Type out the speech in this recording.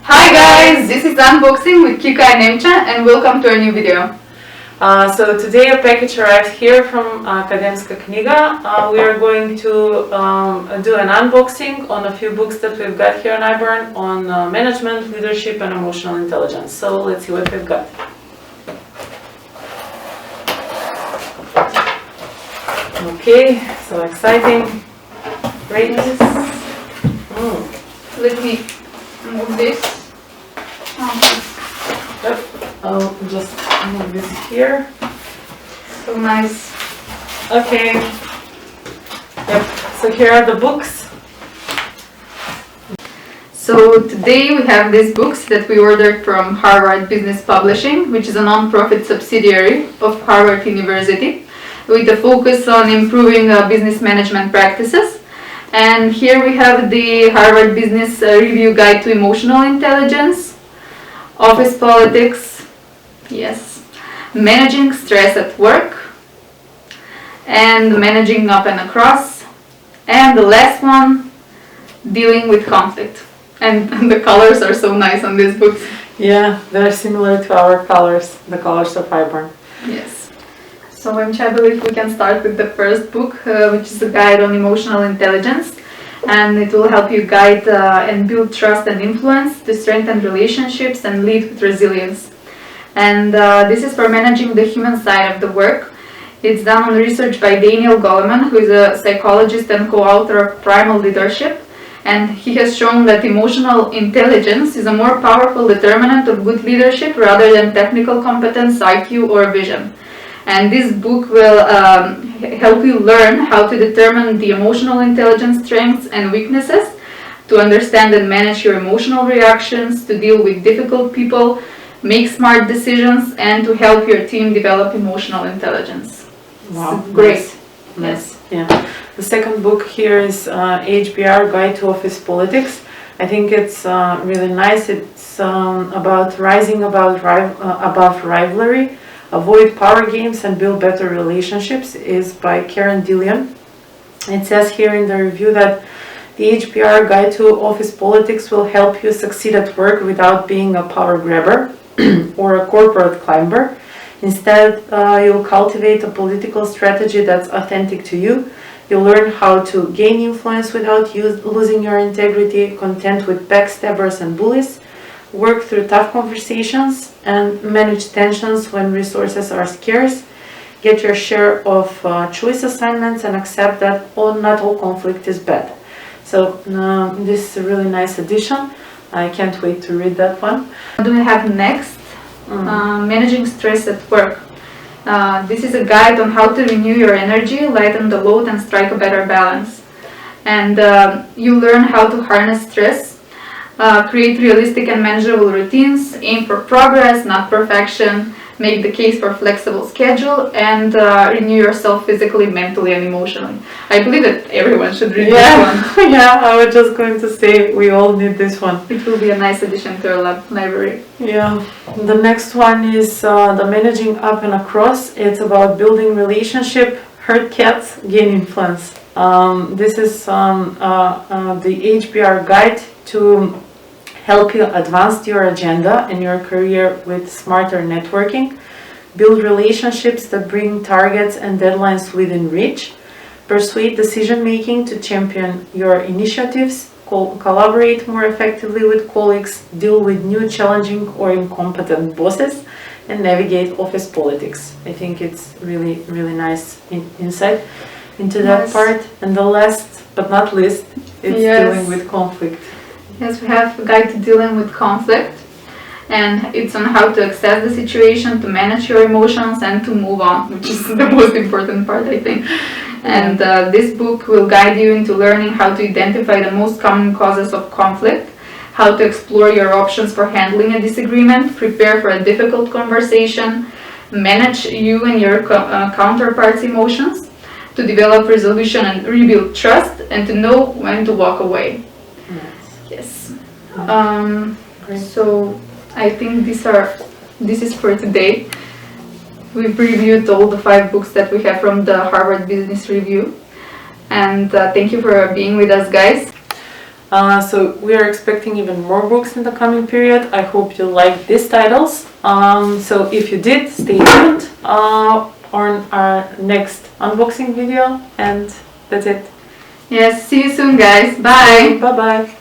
Hi guys, this is Unboxing with Kika and Nemcha, and welcome to our new video. So today a package arrived here from Akademska Kniga. We are going to do an unboxing on a few books that we've got here in HBR on management, leadership and emotional intelligence. So let's see what we've got. Okay, so exciting. Great. Let me move this. Yep. I'll just move this here. So nice. Okay. Yep. So here are the books. So today we have these books that we ordered from Harvard Business Publishing, which is a non-profit subsidiary of Harvard University, with a focus on improving business management practices. And here we have the Harvard Business Review Guide to Emotional Intelligence, Office Politics, yes, Managing Stress at Work, and Managing Up and Across, and the last one, Dealing with Conflict. And the colors are so nice on these books. Yeah, they're similar to our colors, the colors of HBR. Yes. So I believe we can start with the first book, which is a guide on emotional intelligence. And it will help you guide and build trust and influence to strengthen relationships and lead with resilience. And this is for managing the human side of the work. It's done on research by Daniel Goleman, who is a psychologist and co-author of Primal Leadership. And he has shown that emotional intelligence is a more powerful determinant of good leadership rather than technical competence, IQ, or vision. And this book will help you learn how to determine the emotional intelligence strengths and weaknesses, to understand and manage your emotional reactions, to deal with difficult people, make smart decisions, and to help your team develop emotional intelligence. Wow, great. Nice. Yeah. The second book here is HBR Guide to Office Politics. I think it's really nice. It's about rising above rivalry, avoid power games and build better relationships. Is by Karen Dillion. It says here in the review that the HBR Guide to Office Politics will help you succeed at work without being a power grabber or a corporate climber. Instead, you'll cultivate a political strategy that's authentic to you. You'll learn how to gain influence without losing your integrity, contend with backstabbers and bullies, work through tough conversations, and manage tensions when resources are scarce. Get your share of choice assignments and accept that not all conflict is bad. So this is a really nice addition. I can't wait to read that one. What do we have next? Managing Stress at Work. This is a guide on how to renew your energy, lighten the load, and strike a better balance. And you learn how to harness stress, create realistic and manageable routines, aim for progress, not perfection, make the case for flexible schedule, and renew yourself physically, mentally, and emotionally. I believe that everyone should read this one. Yeah, I was just going to say we all need this one. It will be a nice addition to our library. Yeah. The next one is the Managing Up and Across. It's about building relationship, herd cats, gain influence. This is the HBR guide to help you advance your agenda and your career with smarter networking, build relationships that bring targets and deadlines within reach, persuade decision-making to champion your initiatives, collaborate more effectively with colleagues, deal with new challenging or incompetent bosses, and navigate office politics. I think it's really, really nice insight into that part. And the last but not least, it's dealing with conflict. Yes, we have a guide to dealing with conflict, and it's on how to assess the situation, to manage your emotions, and to move on, which is the most important part, I think. And this book will guide you into learning how to identify the most common causes of conflict, how to explore your options for handling a disagreement, prepare for a difficult conversation, manage you and your counterpart's emotions, to develop resolution and rebuild trust, and to know when to walk away. Yes. So I think this is for today. We've reviewed all the 5 books that we have from the Harvard Business Review. And thank you for being with us, guys. So we are expecting even more books in the coming period. I hope you like these titles. So if you did, stay tuned on our next unboxing video, and that's it. Yes, see you soon guys. Bye. Bye bye.